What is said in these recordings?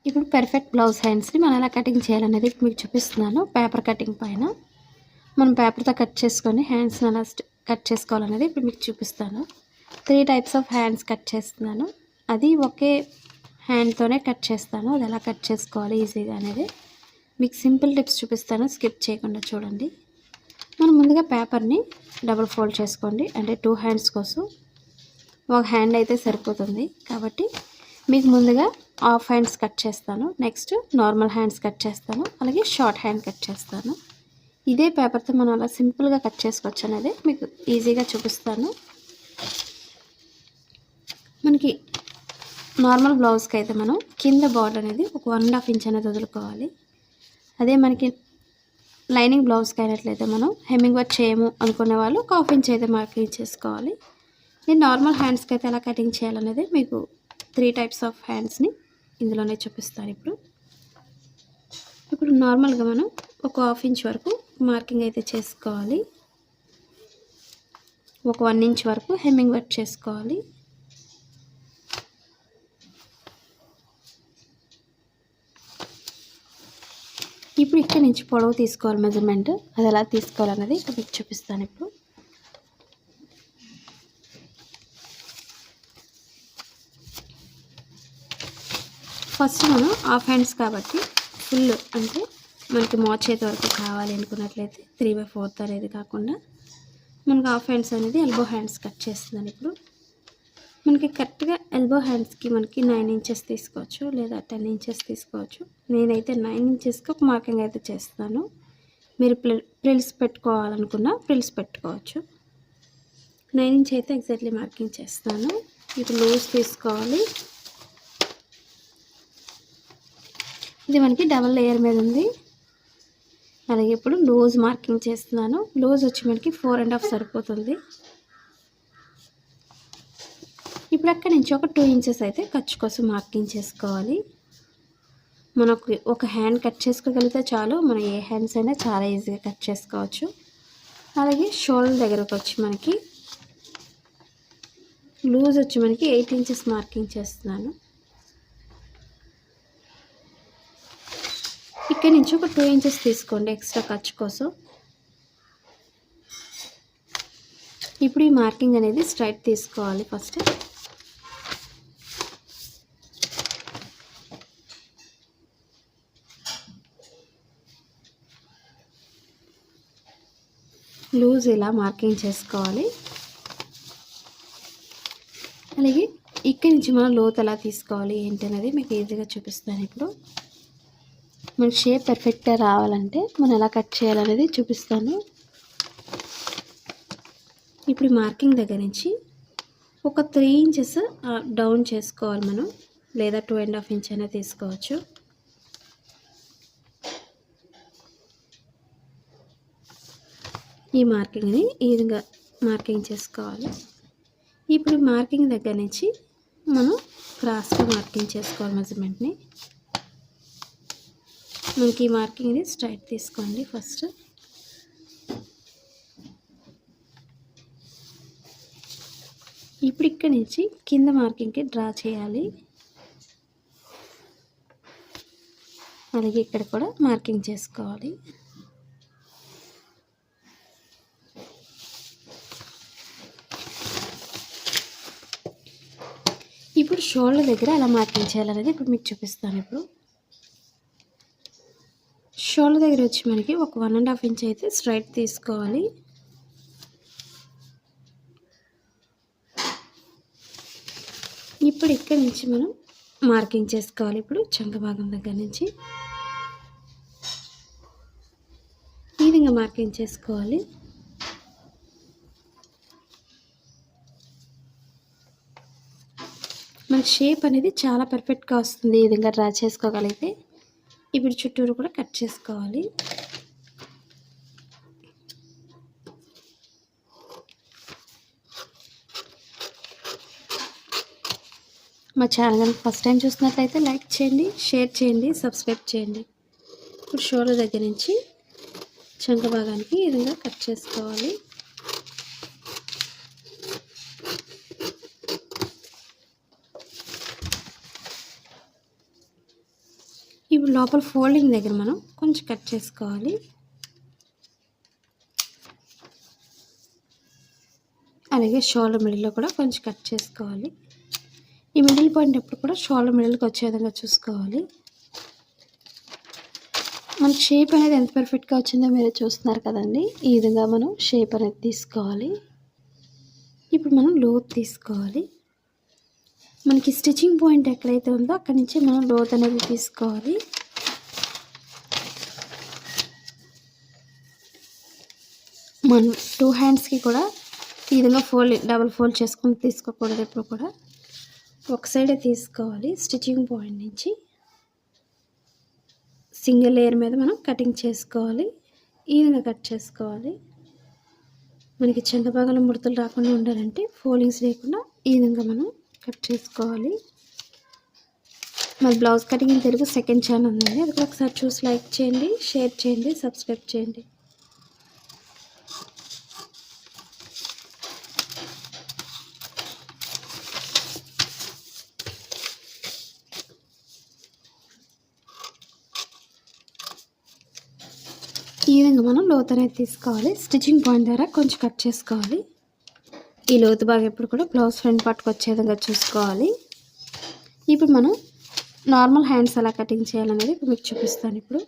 ఇప్పుడు perfect blouse హ్యాండ్స్ని మనం ఎలా కటింగ్ చేయాలనేది మీకు చూపిస్తున్నాను. పేపర్ కటింగ్ పైన మనం పేపర్తో కట్ చేసుకొని హ్యాండ్స్ని ఎలా కట్ చేసుకోవాలనేది ఇప్పుడు మీకు చూపిస్తాను. 3 టైప్స్ ఆఫ్ హ్యాండ్స్ కట్ చేస్తున్నాను. అది ఒకే హ్యాండ్తోనే కట్ చేస్తాను. అది ఎలా కట్ చేసుకోవాలి ఈజీగా అనేది మీకు సింపుల్ టిప్స్ చూపిస్తాను. స్కిప్ చేయకుండా చూడండి. మనం ముందుగా పేపర్ని డబుల్ ఫోల్డ్ చేసుకోండి. అంటే 2 హ్యాండ్స్ కోసం ఒక హ్యాండ్ అయితే సరిపోతుంది కాబట్టి మీకు ముందుగా హాఫ్ హ్యాండ్స్ కట్ చేస్తాను. నెక్స్ట్ నార్మల్ హ్యాండ్స్ కట్ చేస్తాను. అలాగే షార్ట్ హ్యాండ్ కట్ చేస్తాను. ఇదే పేపర్తో మనం అలా సింపుల్గా కట్ చేసుకోవచ్చు అనేది మీకు ఈజీగా చూపిస్తాను. మనకి నార్మల్ బ్లౌజ్కి అయితే మనం కింద బార్డర్ అనేది ఒక 1.5 ఇంచ్ అనేది వదులుకోవాలి. అదే మనకి లైనింగ్ బ్లౌజ్కి అయినట్లయితే మనం హెమ్మింగ్ వర్క్ చేయము అనుకునే వాళ్ళు 1/2 ఇంచ్ అయితే మార్కింగ్ చేసుకోవాలి. నేను నార్మల్ హ్యాండ్స్కి అయితే ఎలా కటింగ్ చేయాలనేది మీకు 3 టైప్స్ ఆఫ్ హ్యాండ్స్ని ఇందులోనే చూపిస్తాను. ఇప్పుడు నార్మల్గా మనం ఒక 1/2 ఇంచ్ వరకు మార్కింగ్ అయితే చేసుకోవాలి. ఒక 1 ఇంచ్ వరకు హెమ్మింగ్ వర్క్ చేసుకోవాలి. ఇప్పుడు ఇక్కడ నుంచి పొడవు తీసుకోవాలి మెజర్మెంట్. అది ఎలా తీసుకోవాలన్నది ఇప్పుడు మీకు చూపిస్తాను. ఇప్పుడు ఫస్ట్ మనం హాఫ్ హ్యాండ్స్ కాబట్టి ఫుల్ అంటే మనకి మోచేతి వరకు కావాలి అనుకున్నట్లయితే 3/4 అనేది కాకుండా మనకి హాఫ్ హ్యాండ్స్ అనేది ఎల్బో హ్యాండ్స్ కట్ చేస్తున్నాను. ఇప్పుడు మనకి కరెక్ట్గా ఎల్బో హ్యాండ్స్కి మనకి 9 ఇంచెస్ తీసుకోవచ్చు లేదా 10 ఇంచెస్ తీసుకోవచ్చు. నేనైతే 9 ఇంచెస్కి ఒక మార్కింగ్ అయితే చేస్తాను. మీరు ప్రిల్స్ పెట్టుకోవాలనుకున్న ప్రిల్స్ పెట్టుకోవచ్చు. 9 ఇంచ్ అయితే ఎగ్జాక్ట్లీ మార్కింగ్ చేస్తాను. ఇప్పుడు లూజ్ తీసుకోవాలి. ఇది మనకి డబల్ లేయర్ మీద ఉంది. అలాగే ఇప్పుడు లూజ్ మార్కింగ్ చేస్తున్నాను. లూజ్ వచ్చి మనకి 4.5 సరిపోతుంది. ఇప్పుడు అక్కడి నుంచి ఒక 2 ఇంచెస్ అయితే ఖర్చు కోసం మార్కింగ్ చేసుకోవాలి. మనకు ఒక హ్యాండ్ కట్ చేసుకోగలిగితే చాలు. మనం ఏ హ్యాండ్స్ అయినా చాలా ఈజీగా కట్ చేసుకోవచ్చు. అలాగే షోల్డర్ దగ్గరకు వచ్చి మనకి లూజ్ వచ్చి మనకి 8 ఇంచెస్ మార్కింగ్ చేస్తున్నాను. ఇక్కడ నుంచి ఒక 2 ఇంచెస్ తీసుకోండి ఎక్స్ట్రా ఖర్చు కోసం. ఇప్పుడు ఈ మార్కింగ్ అనేది స్ట్రైట్ తీసుకోవాలి. ఫస్ట్ లూజ్ ఇలా మార్కింగ్ చేసుకోవాలి. అలాగే ఇక్కడి నుంచి మనం లోతు ఎలా తీసుకోవాలి ఏంటనేది మీకు ఈజీగా చూపిస్తాను. ఇప్పుడు మనకి షేప్ పర్ఫెక్ట్గా రావాలంటే మనం ఎలా కట్ చేయాలనేది చూపిస్తాను. ఇప్పుడు మార్కింగ్ దగ్గర నుంచి ఒక 3 ఇంచెస్ డౌన్ చేసుకోవాలి మనం, లేదా 2.5 ఇంచ్ అయినా తీసుకోవచ్చు. ఈ మార్కింగ్ని ఈ విధంగా మార్కింగ్ చేసుకోవాలి. ఇప్పుడు మార్కింగ్ దగ్గర నుంచి మనం క్రాస్గా మార్కింగ్ చేసుకోవాలి మెజర్మెంట్ని. మనకి ఈ మార్కింగ్ని స్ట్రైట్ తీసుకోండి. ఫస్ట్ ఇప్పుడు ఇక్కడ నుంచి కింద మార్కింగ్కి డ్రా చేయాలి. అలాగే ఇక్కడ కూడా మార్కింగ్ చేసుకోవాలి. ఇప్పుడు షోల్డర్ దగ్గర ఎలా మార్కింగ్ చేయాలనేది ఇప్పుడు మీకు చూపిస్తాను. ఇప్పుడు షోల్డర్ దగ్గర వచ్చి మనకి ఒక 1.5 ఇంచ్ అయితే స్ట్రైట్ తీసుకోవాలి. ఇప్పుడు ఇక్కడ నుంచి మనం మార్కింగ్ చేసుకోవాలి. ఇప్పుడు చంక భాగం దగ్గర నుంచి ఈ విధంగా మార్కింగ్ చేసుకోవాలి. మన షేప్ అనేది చాలా పర్ఫెక్ట్గా వస్తుంది ఈ విధంగా డ్రా చేసుకోగలిగితే. ఇప్పుడు చుట్టూరు కూడా కట్ చేసుకోవాలి. మా ఛానల్ ఫస్ట్ టైం చూసినట్లయితే లైక్ చేయండి, షేర్ చేయండి, సబ్స్క్రైబ్ చేయండి. ఇప్పుడు షోల్డర్ దగ్గర నుంచి చంక భాగానికి ఈ విధంగా కట్ చేసుకోవాలి. ఇప్పుడు లోపల ఫోల్డింగ్ దగ్గర మనం కొంచెం కట్ చేసుకోవాలి. అలాగే షోల్డర్ మిడిల్లో కూడా కొంచెం కట్ చేసుకోవాలి. ఈ మిడిల్ పాయింట్ ఎప్పుడు కూడా షోల్డర్ మిడిల్కి వచ్చే విధంగా చూసుకోవాలి. మన షేప్ అనేది ఎంత పర్ఫెక్ట్గా వచ్చిందో మీరే చూస్తున్నారు కదండి. ఈ విధంగా మనం షేప్ అనేది తీసుకోవాలి. ఇప్పుడు మనం లోత్ తీసుకోవాలి. మనకి స్టిచ్చింగ్ పాయింట్ ఎక్కడైతే ఉందో అక్కడి నుంచి మనం లోత్ అనేది తీసుకోవాలి. మనం 2 హ్యాండ్స్కి కూడా ఈ విధంగా డబుల్ ఫోల్డ్ చేసుకొని తీసుకోకూడదు. ఎప్పుడు కూడా ఒక సైడే తీసుకోవాలి. స్టిచ్చింగ్ పాయింట్ నుంచి సింగిల్ లేయర్ మీద మనం కటింగ్ చేసుకోవాలి. ఈ విధంగా కట్ చేసుకోవాలి. మనకి చంక భాగంలో ముడతలు రాకుండా ఉండాలంటే ఫోల్డింగ్స్ లేకుండా ఈ విధంగా మనం కట్ చేసుకోవాలి. మరి blouse cutting in Telugu second channel ఉందండి. అది కూడా ఒకసారి చూసి లైక్ చేయండి, షేర్ చేయండి, సబ్స్క్రైబ్ చేయండి. ఈ విధంగా మనం లోతు అనేది తీసుకోవాలి. స్టిచ్చింగ్ పాయింట్ ద్వారా కొంచెం కట్ చేసుకోవాలి. ఈ లోతు భాగం ఎప్పుడు కూడా బ్లౌజ్ ఫ్రంట్ పార్ట్కి వచ్చే విధంగా చూసుకోవాలి. ఇప్పుడు మనం నార్మల్ హ్యాండ్స్ ఎలా కటింగ్ చేయాలనేది ఇప్పుడు మీకు చూపిస్తాను. ఇప్పుడు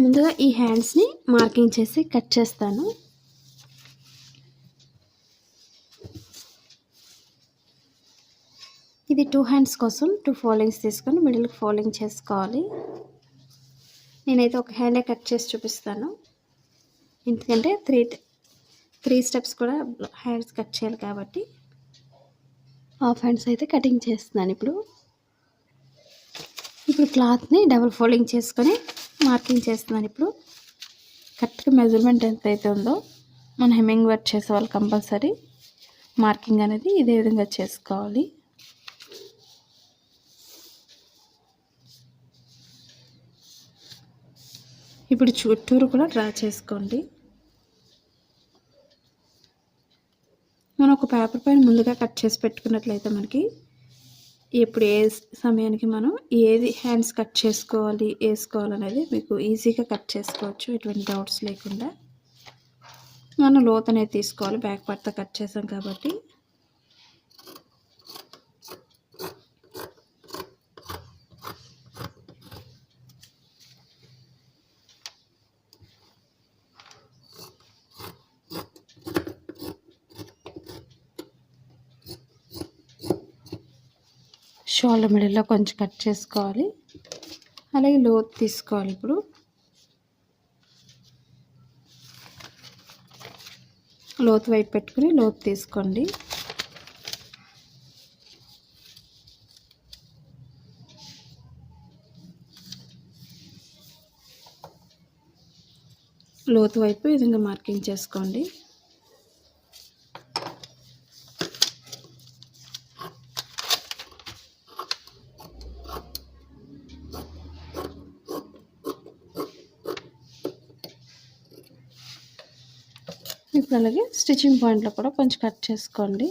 ముందుగా ఈ హ్యాండ్స్ని మార్కింగ్ చేసి కట్ చేస్తాను. ఇది 2 హ్యాండ్స్ కోసం 2 ఫోల్డింగ్స్ తీసుకొని మిడిల్కి ఫోల్డింగ్ చేసుకోవాలి. నేనైతే ఒక హ్యాండే కట్ చేసి చూపిస్తాను. ఎందుకంటే త్రీ స్టెప్స్ కూడా హ్యాండ్స్ కట్ చేయాలి కాబట్టి హాఫ్ హ్యాండ్స్ అయితే కటింగ్ చేస్తున్నాను. ఇప్పుడు క్లాత్ని డబుల్ ఫోల్డింగ్ చేసుకొని మార్కింగ్ చేస్తున్నాను. ఇప్పుడు కరెక్ట్గా మెజర్మెంట్ ఎంత అయితే ఉందో మన హెమ్మింగ్ వర్క్ చేసే వాళ్ళు కంపల్సరీ మార్కింగ్ అనేది ఇదే విధంగా చేసుకోవాలి. ఇప్పుడు చుట్టూరు కూడా డ్రా చేసుకోండి. మనం ఒక పేపర్ పైన ముందుగా కట్ చేసి పెట్టుకున్నట్లయితే మనకి ఎప్పుడు ఏ సమయానికి మనం ఏది హ్యాండ్స్ కట్ వేసుకోవాలనేది మీకు ఈజీగా కట్ చేసుకోవచ్చు. ఎటువంటి డౌట్స్ లేకుండా మనం లోత్ అనేది తీసుకోవాలి. బ్యాక్ పార్ట్తో కట్ చేసాం కాబట్టి షోల్డర్ మిడిల్లో కొంచెం కట్ చేసుకోవాలి. అలాగే లోత్ తీసుకోవాలి. ఇప్పుడు లోతు వైపు పెట్టుకుని లోతు తీసుకోండి. లోతు వైపు ఈ విధంగా మార్కింగ్ చేసుకోండి. ఇప్పుడు అలాగే స్టిచ్చింగ్ పాయింట్లో కూడా కొంచెం కట్ చేసుకోండి.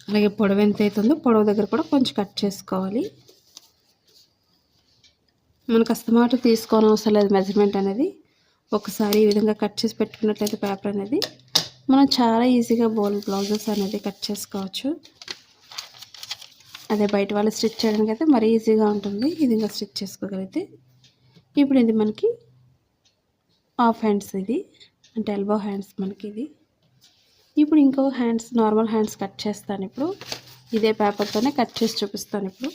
అలాగే పొడవు ఎంత అవుతుందో పొడవు దగ్గర కూడా కొంచెం కట్ చేసుకోవాలి. మనకు అస్తమాట తీసుకోని అవసరం లేదు. మెజర్మెంట్ అనేది ఒకసారి ఈ విధంగా కట్ చేసి పెట్టుకున్నట్లయితే పేపర్ అనేది మనం చాలా ఈజీగా బ్లౌజెస్ అనేది కట్ చేసుకోవచ్చు. అదే బయట వాళ్ళు స్టిచ్ చేయడానికి అయితే మరీ ఈజీగా ఉంటుంది. ఈ విధంగా స్టిచ్ చేసుకోగలిగితే ఇప్పుడు ఇది మనకి హాఫ్ హ్యాండ్స్, ఇది అంటే ఎల్బో హ్యాండ్స్ మనకి ఇది. ఇప్పుడు ఇంకో హ్యాండ్స్ నార్మల్ హ్యాండ్స్ కట్ చేస్తాను. ఇప్పుడు ఇదే పేపర్తోనే కట్ చేసి చూపిస్తాను. ఇప్పుడు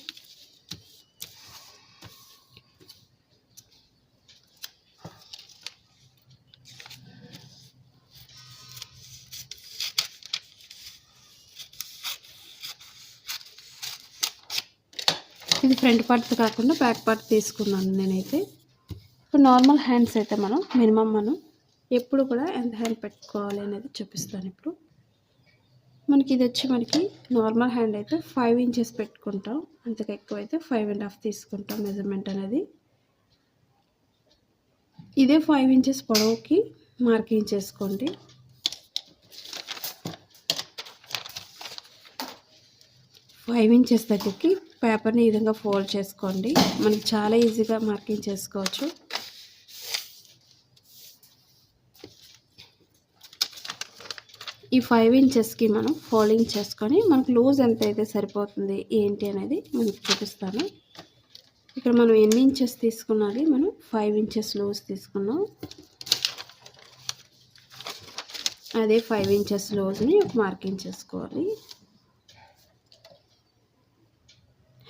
ఇది ఫ్రంట్ పార్ట్ కాకుండా బ్యాక్ పార్ట్ తీసుకున్నాను నేనైతే. ఇప్పుడు నార్మల్ హ్యాండ్స్ అయితే మనం ఎప్పుడు కూడా ఎంత హ్యాండ్ పెట్టుకోవాలి అనేది చూపిస్తాను. ఇప్పుడు మనకి ఇది వచ్చి మనకి నార్మల్ హ్యాండ్ అయితే 5 ఇంచెస్ పెట్టుకుంటాం. అంతకు ఎక్కువ అయితే 5.5 తీసుకుంటాం మెజర్మెంట్ అనేది. ఇదే 5 ఇంచెస్ పొడవుకి మార్కింగ్ చేసుకోండి. 5 ఇంచెస్ దగ్గరికి పేపర్ని ఈ విధంగా ఫోల్డ్ చేసుకోండి. మనకి చాలా ఈజీగా మార్కింగ్ చేసుకోవచ్చు. ఈ 5 ఇంచెస్కి మనం ఫోల్డింగ్ చేసుకొని మనకు లూజ్ ఎంత అయితే సరిపోతుంది ఏంటి అనేది మనకు చూపిస్తాను. ఇక్కడ మనం ఎన్ని ఇంచెస్ తీసుకున్నది మనం 5 ఇంచెస్ లూజ్ తీసుకున్నాం. అదే 5 ఇంచెస్ లూజ్ని మార్కింగ్ చేసుకోవాలి.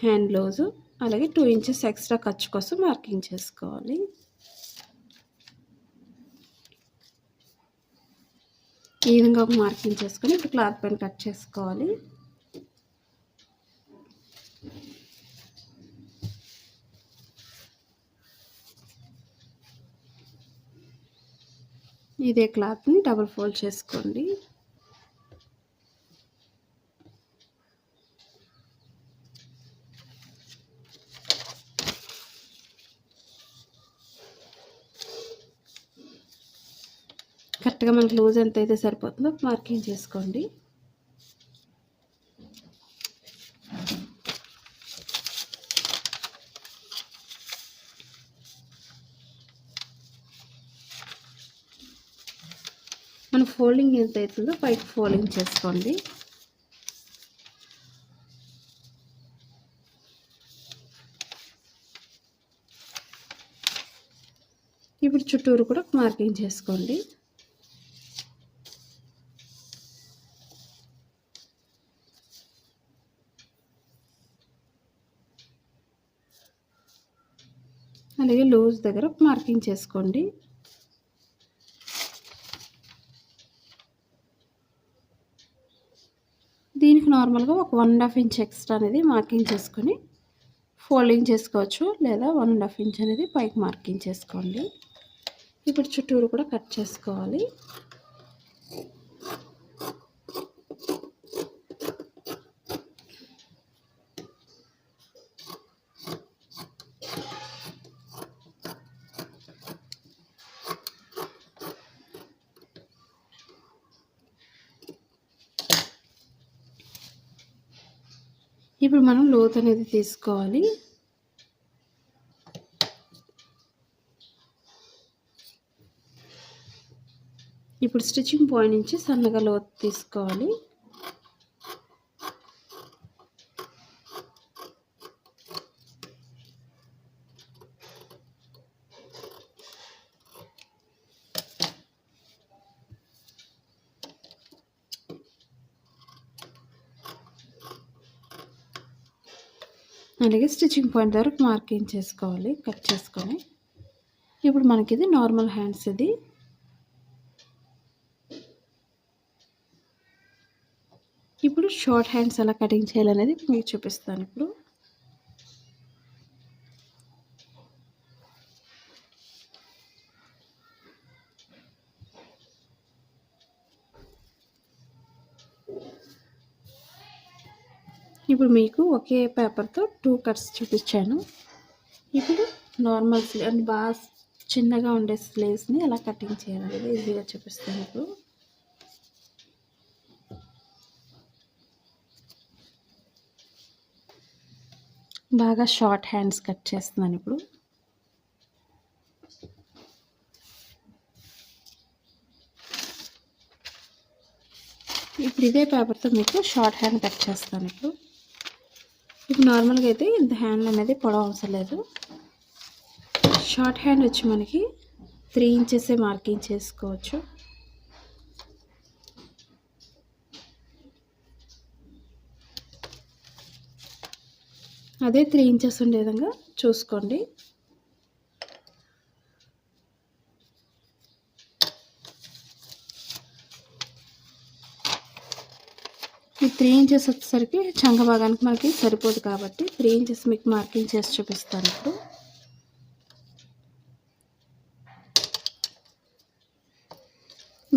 హ్యాండ్ లూజు అలాగే 2 ఇంచెస్ ఎక్స్ట్రా ఖర్చు కోసం మార్కింగ్ చేసుకోవాలి. ఈ విధంగా ఒక మార్కింగ్ చేసుకొని ఇప్పుడు క్లాత్ పైన కట్ చేసుకోవాలి. ఇదే క్లాత్ని డబుల్ ఫోల్డ్ చేసుకోండి. కరెక్ట్గా మనకు లూజ్ ఎంత అయితే సరిపోతుందో మార్కింగ్ చేసుకోండి. మన ఫోల్డింగ్ ఎంత అవుతుందో పైకి ఫోల్డింగ్ చేసుకోండి. ఇప్పుడు చుట్టూరు కూడా మార్కింగ్ చేసుకోండి. అలాగే లూజ్ దగ్గర మార్కింగ్ చేసుకోండి. దీనికి నార్మల్గా ఒక 1.5 ఇంచ్ ఎక్స్ట్రా అనేది మార్కింగ్ చేసుకొని ఫోల్డింగ్ చేసుకోవచ్చు, లేదా 1.5 ఇంచ్ అనేది పైకి మార్కింగ్ చేసుకోండి. ఇప్పుడు చుట్టూరు కూడా కట్ చేసుకోవాలి. ఇప్పుడు మనం లోతు అనేది తీసుకోవాలి. ఇప్పుడు స్టిచ్చింగ్ పాయింట్ నుంచి సన్నగా లోతు తీసుకోవాలి. అలాగే స్టిచ్చింగ్ పాయింట్ వరకు మార్కింగ్ చేసుకోవాలి, కట్ చేసుకొని. ఇప్పుడు మనకి ఇది నార్మల్ హ్యాండ్స్. ఇది ఇప్పుడు షార్ట్ హ్యాండ్స్ ఎలా కటింగ్ చేయాలనేది మీకు చూపిస్తాను. ఇప్పుడు మీకు ఒకే పేపర్తో 2 కట్స్ చూపించాను. ఇప్పుడు నార్మల్ స్లీవ్ అంటే బాగా చిన్నగా ఉండే స్లీవ్స్ని ఎలా కటింగ్ చేయాలనేది ఈజీగా చూపిస్తాను. బాగా షార్ట్ హ్యాండ్స్ కట్ చేస్తున్నాను. ఇప్పుడు ఇదే పేపర్తో మీకు షార్ట్ హ్యాండ్ కట్ చేస్తాను. ఇప్పుడు నార్మల్గా అయితే ఇంత హ్యాండ్ అనేది పొడవు అవసరం లేదు. షార్ట్ హ్యాండ్ వచ్చి మనకి 3 ఇంచెస్ మార్కింగ్ చేసుకోవచ్చు. అదే 3 ఇంచెస్ ఉండే విధంగా చూసుకోండి. ఈ 3 ఇంచెస్ వచ్చేసరికి చంక భాగానికి మనకి సరిపోదు కాబట్టి 3 ఇంచెస్ మీకు మార్కింగ్ చేసి చూపిస్తాను.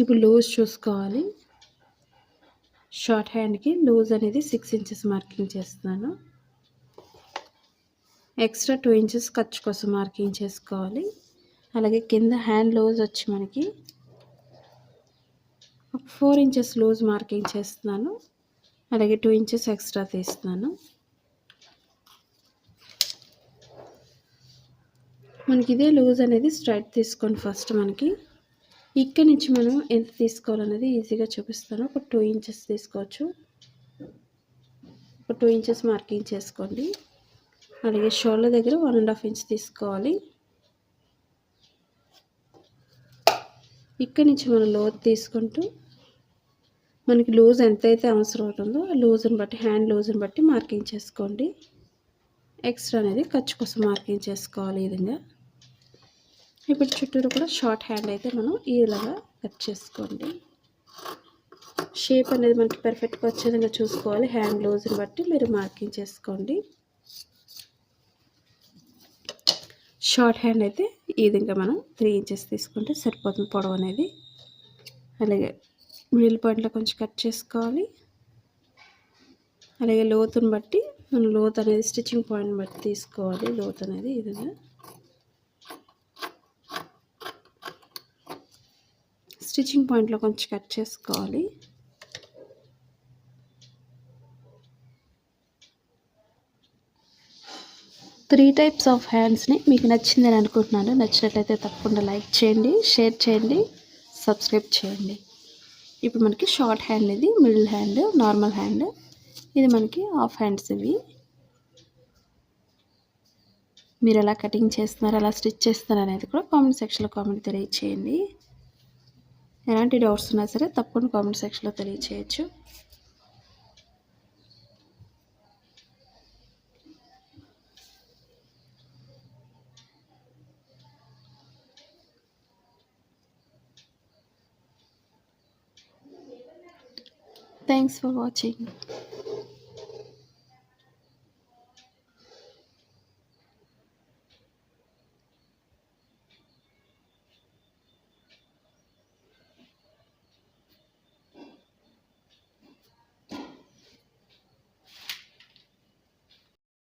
ఇప్పుడు లూజ్ చూసుకోవాలి. షార్ట్ హ్యాండ్కి లూజ్ అనేది 6 ఇంచెస్ మార్కింగ్ చేస్తున్నాను. ఎక్స్ట్రా 2 ఇంచెస్ ఖర్చు కోసం మార్కింగ్ చేసుకోవాలి. అలాగే కింద హ్యాండ్ లూజ్ వచ్చి మనకి 4 ఇంచెస్ లూజ్ మార్కింగ్ చేస్తున్నాను. అలాగే 2 ఇంచెస్ ఎక్స్ట్రా తీస్తున్నాను. మనకి ఇదే లూజ్ అనేది స్ట్రైట్ తీసుకోండి. ఫస్ట్ మనకి ఇక్కడి నుంచి మనం ఎంత తీసుకోవాలనేది ఈజీగా చూపిస్తాను. ఒక 2 ఇంచెస్ తీసుకోవచ్చు. ఒక 2 ఇంచెస్ మార్కింగ్ చేసుకోండి. అలాగే షోల్డర్ దగ్గర 1.5 ఇంచ్ తీసుకోవాలి. ఇక్కడి నుంచి మనం లోతు తీసుకుంటూ మనకి లూజ్ ఎంతైతే అవసరం అవుతుందో ఆ లూజ్ని బట్టి, హ్యాండ్ లూజ్ని బట్టి మార్కింగ్ చేసుకోండి. ఎక్స్ట్రా అనేది ఖర్చు కోసం మార్కింగ్ చేసుకోవాలి ఈ విధంగా. ఇప్పుడు చుట్టూరు కూడా షార్ట్ హ్యాండ్ అయితే మనం ఇలాగా కట్ చేసుకోండి. షేప్ అనేది మనకి పర్ఫెక్ట్గా వచ్చే విధంగా చూసుకోవాలి. హ్యాండ్ లూజ్ని బట్టి మీరు మార్కింగ్ చేసుకోండి. షార్ట్ హ్యాండ్ అయితే ఈ విధంగా మనం 3 ఇంచెస్ తీసుకుంటే సరిపోతుంది పొడవు అనేది. అలాగే మిడిల్ పాయింట్లో కొంచెం కట్ చేసుకోవాలి. అలాగే లోతుని బట్టి మనం లోతు అనేది స్టిచ్చింగ్ పాయింట్ బట్టి తీసుకోవాలి. లోతు అనేది ఈ విధంగా స్టిచ్చింగ్ పాయింట్లో కొంచెం కట్ చేసుకోవాలి. త్రీ టైప్స్ ఆఫ్ హ్యాండ్స్ని మీకు నచ్చిందని అనుకుంటున్నాను. నచ్చినట్లయితే తప్పకుండా లైక్ చేయండి, షేర్ చేయండి, సబ్స్క్రైబ్ చేయండి. ఇప్పుడు మనకి షార్ట్ హ్యాండ్, ఇది మిడిల్ హ్యాండ్, నార్మల్ హ్యాండ్, ఇది మనకి హాఫ్ హ్యాండ్స్. ఇవి మీరు ఎలా కటింగ్ చేస్తున్నారు, ఎలా స్టిచ్ చేస్తున్నారు అనేది కూడా కామెంట్ సెక్షన్లో కామెంట్ తెలియచేయండి. ఎలాంటి డౌట్స్ ఉన్నా సరే తప్పకుండా కామెంట్ సెక్షన్లో తెలియచేయచ్చు. Thanks for watching.